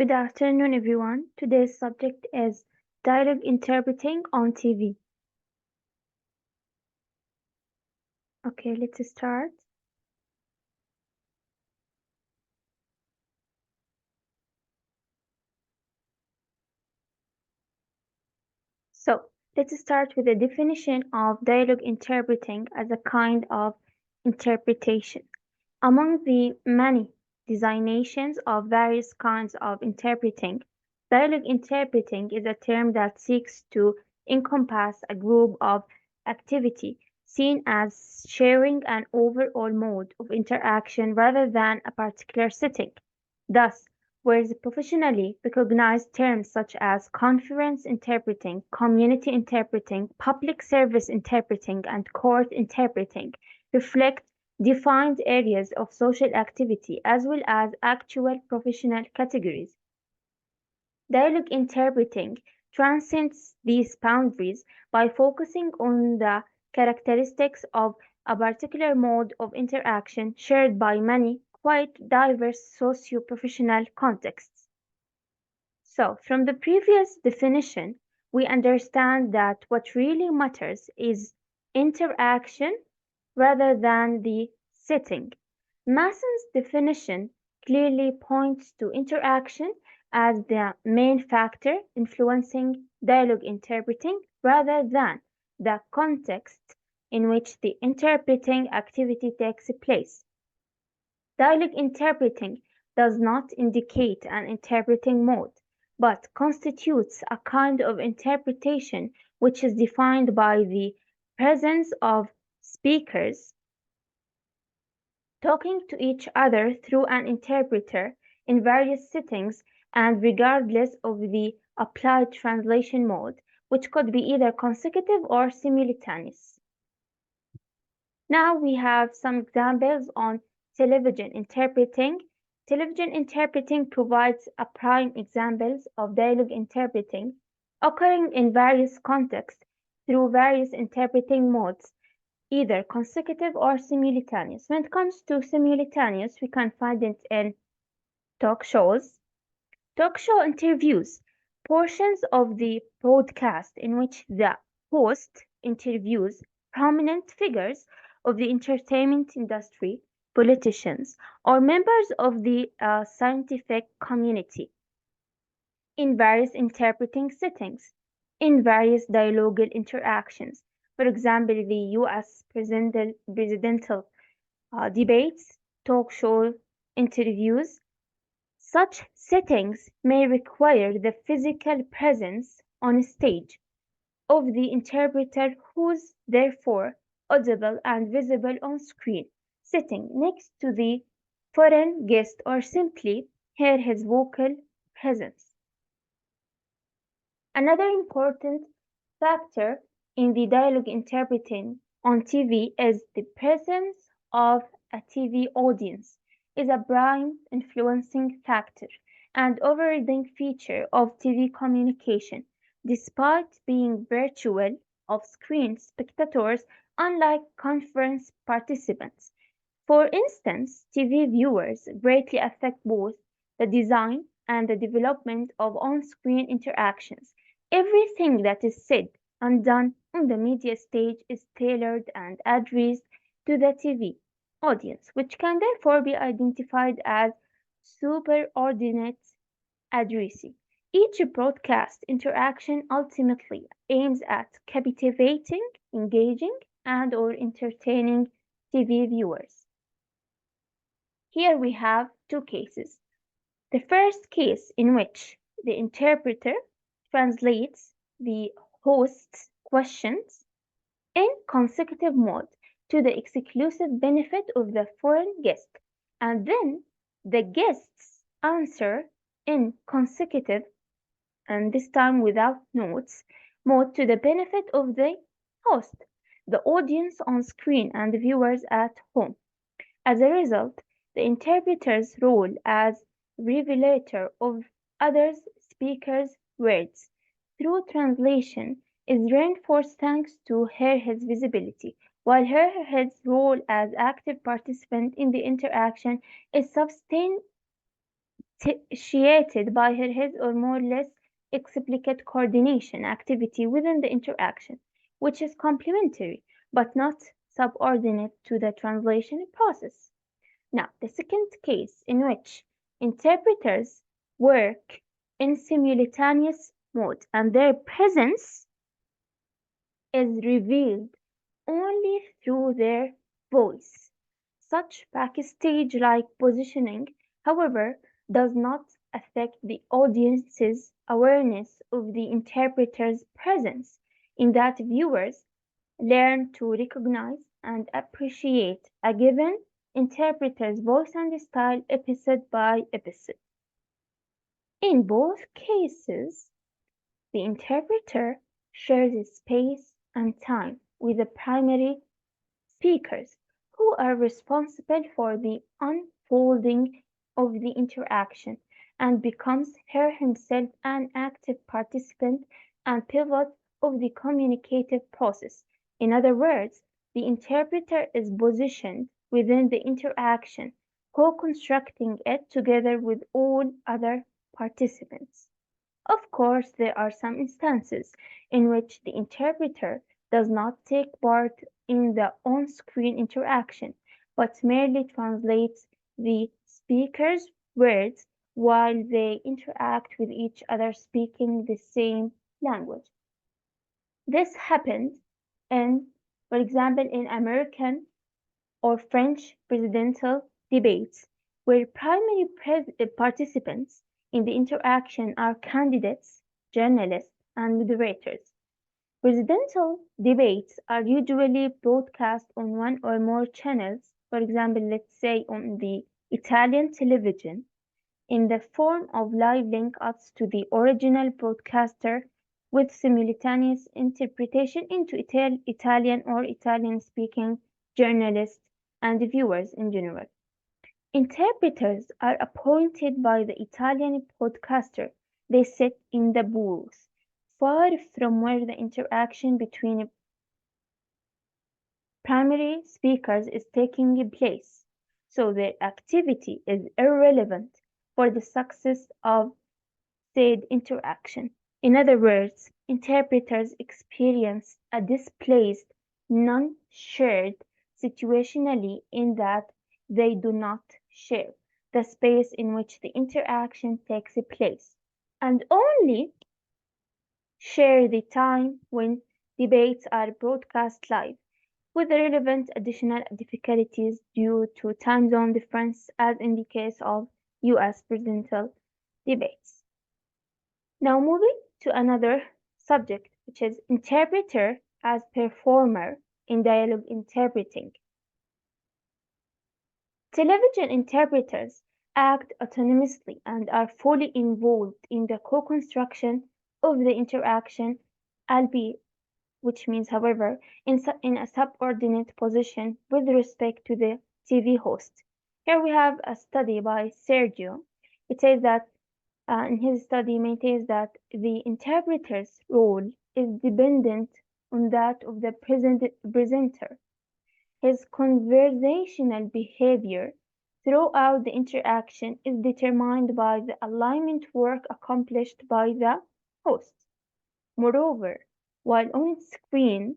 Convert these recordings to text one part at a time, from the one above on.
Good afternoon, everyone. Today's subject is dialogue interpreting on TV. Okay, let's start. So, let's start with a definition of dialogue interpreting as a kind of interpretation. Among the many designations of various kinds of interpreting, dialogue interpreting is a term that seeks to encompass a group of activity seen as sharing an overall mode of interaction rather than a particular setting. Thus, whereas professionally recognized terms such as conference interpreting, community interpreting, public service interpreting, and court interpreting reflect defined areas of social activity as well as actual professional categories. Dialogue interpreting transcends these boundaries by focusing on the characteristics of a particular mode of interaction shared by many quite diverse socio-professional contexts. So, from the previous definition, we understand that what really matters is interaction rather than the setting. Masson's definition clearly points to interaction as the main factor influencing dialogue interpreting rather than the context in which the interpreting activity takes place. Dialogue interpreting does not indicate an interpreting mode, but constitutes a kind of interpretation which is defined by the presence of speakers talking to each other through an interpreter in various settings and regardless of the applied translation mode, which could be either consecutive or simultaneous. Now we have some examples on television interpreting. Television interpreting provides a prime examples of dialogue interpreting occurring in various contexts through various interpreting modes, either consecutive or simultaneous. When it comes to simultaneous, we can find it in talk shows, talk show interviews, portions of the broadcast in which the host interviews prominent figures of the entertainment industry, politicians, or members of the scientific community in various interpreting settings, in various dialogal interactions. For example, the US presidential debates, talk show interviews. Such settings may require the physical presence on stage of the interpreter who's therefore audible and visible on screen, sitting next to the foreign guest or simply hear his vocal presence. Another important factor in the dialogue interpreting on TV is the presence of a TV audience is a prime influencing factor and overriding feature of TV communication. Despite being virtual off-screen spectators, unlike conference participants. For instance, TV viewers greatly affect both the design and the development of on-screen interactions. Everything that is said and done on the media stage is tailored and addressed to the TV audience, which can therefore be identified as superordinate addressing. Each broadcast interaction ultimately aims at captivating, engaging, and/or entertaining TV viewers. Here we have two cases. The first case in which the interpreter translates the host's questions in consecutive mode to the exclusive benefit of the foreign guest, and then the guest's answer in consecutive, and this time without notes, mode to the benefit of the host, the audience on screen, and the viewers at home. As a result, the interpreter's role as revelator of other speakers' words through translation is reinforced thanks to his visibility, while his role as active participant in the interaction is sustained initiated by his or more or less explicit coordination activity within the interaction, which is complementary but not subordinate to the translation process. Now, the second case in which interpreters work in simultaneous mode and their presence is revealed only through their voice. Such backstage-like positioning, however, does not affect the audience's awareness of the interpreter's presence, in that viewers learn to recognize and appreciate a given interpreter's voice and style episode by episode. In both cases, the interpreter shares space and time with the primary speakers, who are responsible for the unfolding of the interaction, and becomes himself an active participant and pivot of the communicative process. In other words, the interpreter is positioned within the interaction, co-constructing it together with all other participants. Of course, there are some instances in which the interpreter does not take part in the on-screen interaction, but merely translates the speaker's words while they interact with each other speaking the same language. This happens in, for example, in American or French presidential debates, where primary participants in the interaction are candidates, journalists, and moderators. Presidential debates are usually broadcast on one or more channels, for example, let's say on the Italian television, in the form of live link-ups to the original broadcaster with simultaneous interpretation into Italian or Italian-speaking journalists and viewers in general. Interpreters are appointed by the Italian broadcaster. They sit in the booth, far from where the interaction between primary speakers is taking place, so their activity is irrelevant for the success of said interaction. In other words, interpreters experience a displaced, non-shared situationally in that they do not share the space in which the interaction takes place, and only share the time when debates are broadcast live, with the relevant additional difficulties due to time zone difference, as in the case of US presidential debates. Now moving to another subject, which is interpreter as performer in dialogue interpreting. Television interpreters act autonomously and are fully involved in the co-construction of the interaction, albeit, which means, however, in a subordinate position with respect to the TV host. Here we have a study by Sergio. It says that in his study maintains that the interpreter's role is dependent on that of the presenter. His conversational behavior throughout the interaction is determined by the alignment work accomplished by the host. Moreover, while on screen,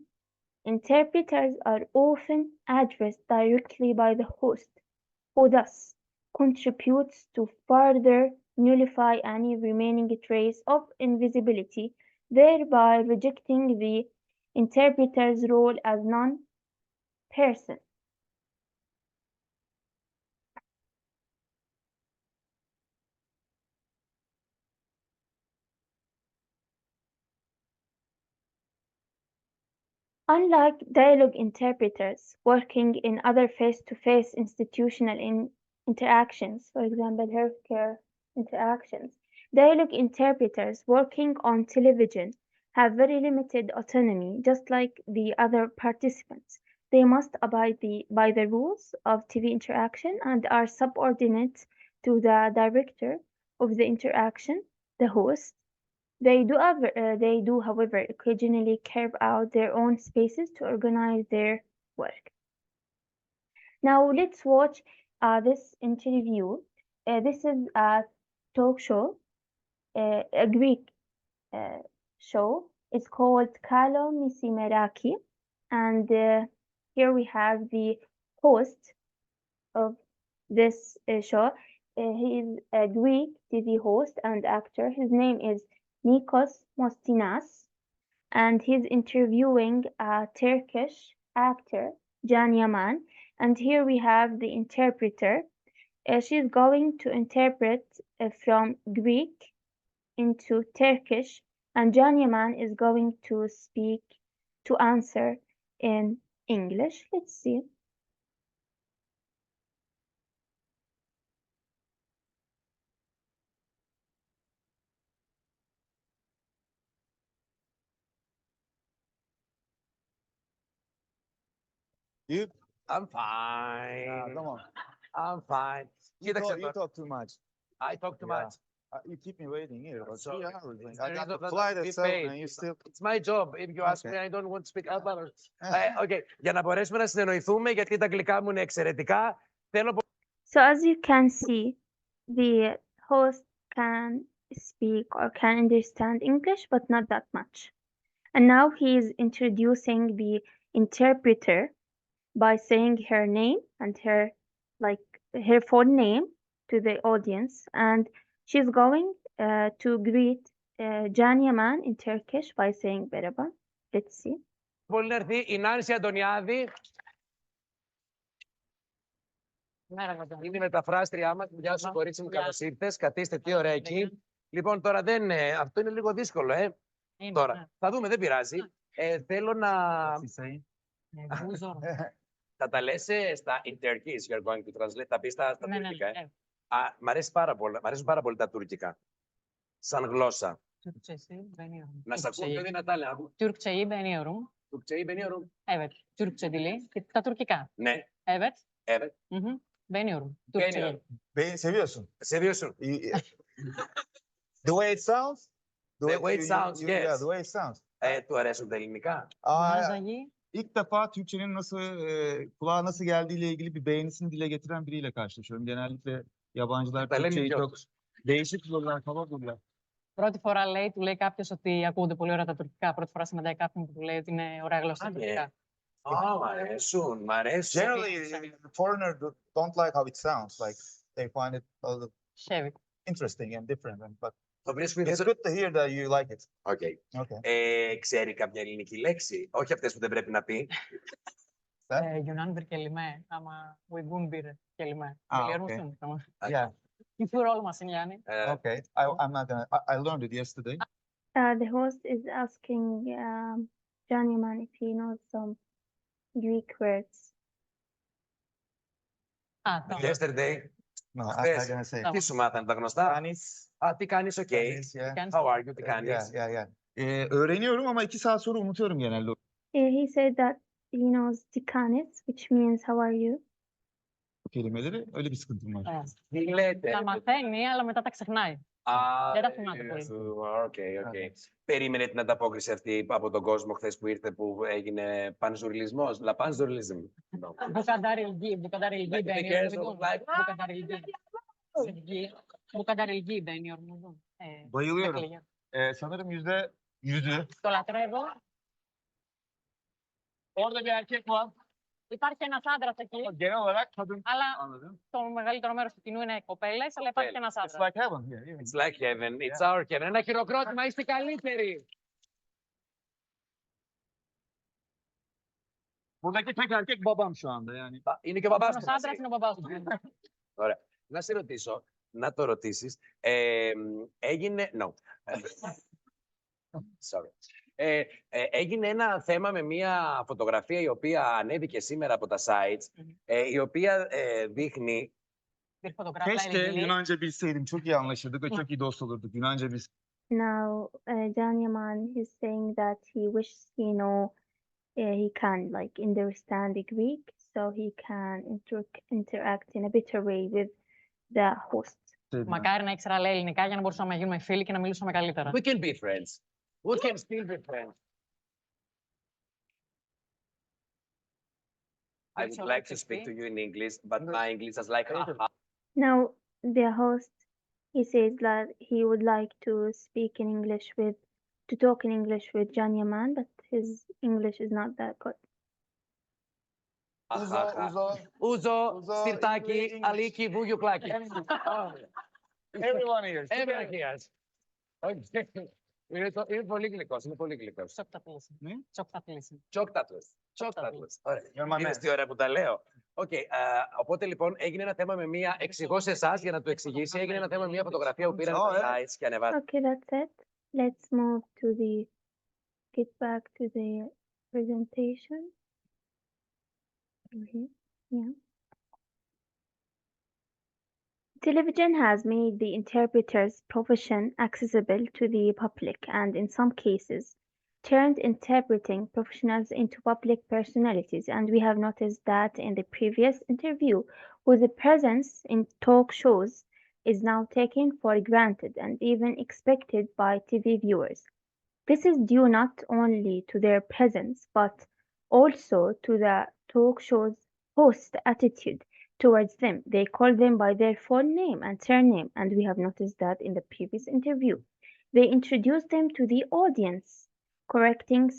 interpreters are often addressed directly by the host, who thus contributes to further nullify any remaining trace of invisibility, thereby rejecting the interpreter's role as non-person. Unlike dialogue interpreters working in other face-to-face institutional interactions, for example, healthcare interactions, dialogue interpreters working on television have very limited autonomy, just like the other participants. They must abide by the rules of TV interaction and are subordinate to the director of the interaction, the host. They do, however, occasionally carve out their own spaces to organize their work. Now let's watch this interview. This is talk show, a Greek show. It's called Kalo Misimeraki, and here we have the host of this show. He is a Greek TV host and actor. His name is Nikos Mostinas, and he's interviewing a Turkish actor, Can Yaman. And here we have the interpreter. She's going to interpret from Greek into Turkish, and Can Yaman is going to answer in English. Let's see. You? I'm fine. Come on. I'm fine. You Κοίταξε talk, you τώρα. talk too much. I talk too Yeah. much. You keep me waiting here. For So, 3 hours. Like, it's I the got reason the that flight we at 7 paid. and you still... It's my job. If you ask Okay. me, I don't want to speak Albanian. Okay. Για να μπορέσουμε να συνεννοηθούμε, γιατί τα αγγλικά μου είναι εξαιρετικά, θέλω So as you can see, the host can speak or can understand English, but not that much. And now he is introducing the interpreter by saying her name and her full name to the audience, and she's going to greet Can Yaman in Turkish by saying merhaba. Let's see. πολύ να έρθει η Νάνση Αντωνιάδη. Είναι η μεταφράστριά μας. Γεια σου, κορίτσι μου, καλώς ήρθες. Καθίστε, τι ωραία εκεί. Λοιπόν, τώρα δεν. Αυτό είναι λίγο δύσκολο, Τώρα. Θα δούμε, δεν πειράζει. Θέλω να. Θα τα λες στα in Turkish, you're going to translate. Τα πεις στα τουρκικά, μ' αρέσουν πάρα πολύ τα τουρκικά. Σαν γλώσσα. Να σε ακούω πιο δυνατά, λέω. Türkçeyi beniyorum. Türkçeyi beniyorum. Evet, Türkçe dili. Τα τουρκικά. Ναι, Evet. evet. Beniyorum. Türkçeyi. Beni seviyorsun. Seviyorsun. The way it sounds? The way it sounds, yes. Yeah, the way it sounds. Του αρέσουν τα ελληνικά. Μάζαγι. İlk defa Türkçenin nasıl kulağa nasıl geldiğiyle ilgili bir beğenisini dile getiren biriyle karşılaşıyorum. Genellikle yabancılar Τα λέμε Türkçeyi πιο. çok değişik bulurlar, kaba bulurlar. Πρώτη φορά λέει, του λέει κάποιο ότι ακούγονται πολύ ωραία τα τουρκικά. Πρώτη φορά συναντάει κάποιον που του λέει ότι είναι ωραία γλώσσα τα τουρκικά. Μ' αρέσουν, μ' αρέσουν. Generally, foreigners don't like how it sounds. Like they find it a little Chevy. interesting and different. But Το βρίσκουν it's good to hear that you like it. Okay. Okay. Ξέρει κάποια ελληνική λέξη, όχι αυτές που δεν πρέπει να πει. Yunan bir kelime ama uygun bir kelime. Ah, Biliyor okay. musun? Tamam. Yeah. Küfür olmasın yani. Okay. I'm not gonna. I learned it yesterday. The host is asking Can Yaman if he knows some Greek words. Tamam. Yesterday. No, Χθες. I'm gonna say. Τι σου μάθανε τα γνωστά. Κάνεις. Τι κάνεις, okay. Yeah. How are you, τι κάνεις. Yeah. Öğreniyorum ama 2 saat sonra unutuyorum genelde. He said that he knows tikanis, which means how are you? Bu kelimeleri öyle bir sıkıntım var. Τι λέτε. Τα μαθαίνει, αλλά μετά τα ξεχνάει. Δεν τα θυμάται πολύ. Okay. Περίμενε την ανταπόκριση αυτή από τον κόσμο χθες που ήρθε, που έγινε πανζουρλισμός. La panzurlism. Bu kadar ilgi beğeniyor musun? Bayılıyorum. Sanırım %100'ü. Το λατρεύω. Orada bir erkek var. Υπάρχει ένας άντρας εκεί, Genel olarak kadın. αλλά Anladım. το μεγαλύτερο μέρος του κοινού είναι κοπέλες, αλλά υπάρχει και ένας It's άντρας. like heaven here. It's like heaven. It's our heaven. Ένα χειροκρότημα, είστε καλύτεροι. Buradaki tek erkek babam şu anda yani. Είναι και ο μπαμπάς Ένας του. άντρας είναι ο μπαμπάς του. Ωραία. Να σε ρωτήσω, να το ρωτήσεις. Έγινε... No. Sorry. Έγινε ένα θέμα με μια φωτογραφία η οποία ανέβηκε σήμερα από τα sites, η οποία δείχνει... Bir fotoğrafla Keşke ilgili. Yunanca bilseydim. Çok iyi anlaşırdık ve çok iyi dost olurduk. Yunanca bilseydim. Now, Can Yaman is saying that he wishes he can understand the Greek, so he can interact in a better way with the host. Μακάρι να ήξερα λέει ελληνικά για να μπορούσαμε να γίνουμε φίλοι και να μιλούσαμε καλύτερα. We can be friends. We can still be friends. I would like to speak to you in English, but my English is like... Now, the host, He says that he would like to talk in English with John Yaman, but his English is not that good. Uzo, Sirtaki, Aliki, Bugioplaki. Everyone here. Everyone hears. Okay. Είναι πολύ γλυκός, είναι πολύ γλυκός. Çok tatlısın. Ne? Çok tatlısın. Çok tatlous. Çok Çok tatlous. Ωραία. You're my Είδες man. τι ωραία που τα λέω. Okay, οπότε λοιπόν έγινε ένα θέμα με μία. Εξηγώ σε εσάς για να το εξηγήσει. Έγινε ένα θέμα με μία φωτογραφία που πήραν τα sites και ανεβάσαν. Okay, that's it. Let's move to get back to the presentation. Okay. Yeah. Television has made the interpreter's profession accessible to the public and, in some cases, turned interpreting professionals into public personalities, and we have noticed that in the previous interview, whose presence in talk shows is now taken for granted and even expected by TV viewers. This is due not only to their presence, but also to the talk show's host attitude towards them. They call them by their full name and surname, and we have noticed that in the previous interview. They introduce them to the audience, correcting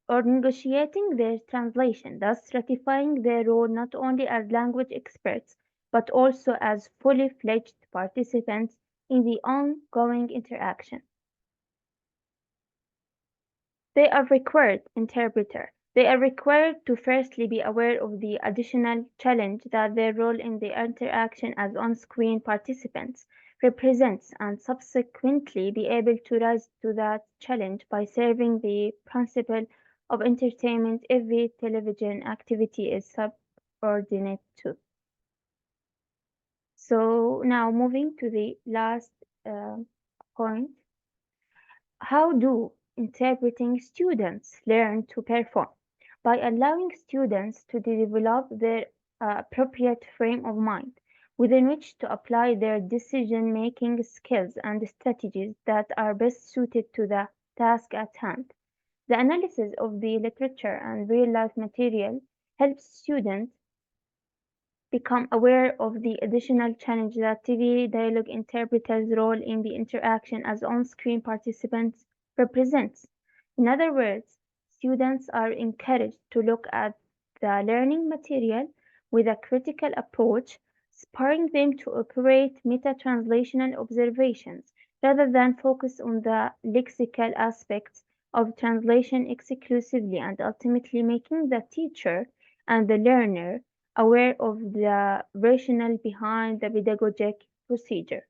or negotiating their translation, thus ratifying their role not only as language experts, but also as fully fledged participants in the ongoing interaction. They are required interpreter. They are required to firstly be aware of the additional challenge that their role in the interaction as on-screen participants represents, and subsequently be able to rise to that challenge by serving the principle of entertainment every television activity is subordinate to. So now moving to the last point. How do interpreting students learn to perform? By allowing students to develop their appropriate frame of mind within which to apply their decision-making skills and strategies that are best suited to the task at hand. The analysis of the literature and real-life material helps students become aware of the additional challenge that TV dialogue interpreters' role in the interaction as on-screen participants represents. In other words, students are encouraged to look at the learning material with a critical approach, spurring them to operate meta-translational observations rather than focus on the lexical aspects of translation exclusively, and ultimately making the teacher and the learner aware of the rationale behind the pedagogic procedure.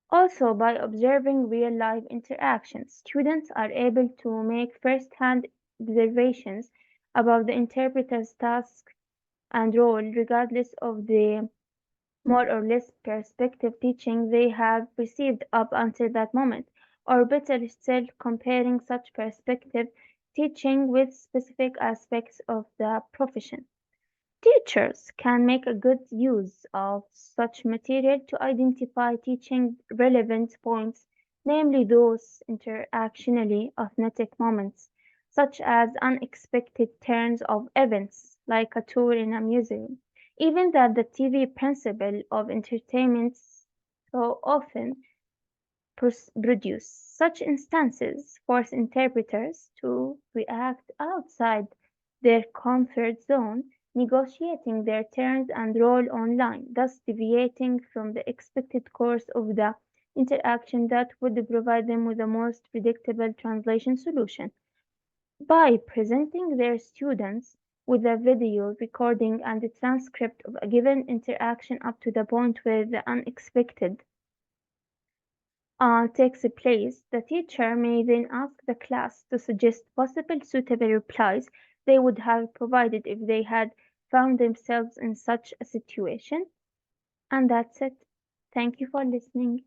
Also, by observing real-life interactions, students are able to make first-hand observations about the interpreter's task and role, regardless of the more or less perspective teaching they have received up until that moment, or better still, comparing such perspective teaching with specific aspects of the profession. Teachers can make a good use of such material to identify teaching relevant points, namely those interactionally authentic moments, such as unexpected turns of events, like a tour in a museum. Even that the TV principle of entertainment so often produce such instances force interpreters to react outside their comfort zone, negotiating their terms and role online, thus deviating from the expected course of the interaction that would provide them with the most predictable translation solution. By presenting their students with a video recording and a transcript of a given interaction up to the point where the unexpected takes place, the teacher may then ask the class to suggest possible suitable replies they would have provided if they had found themselves in such a situation. And that's it. Thank you for listening.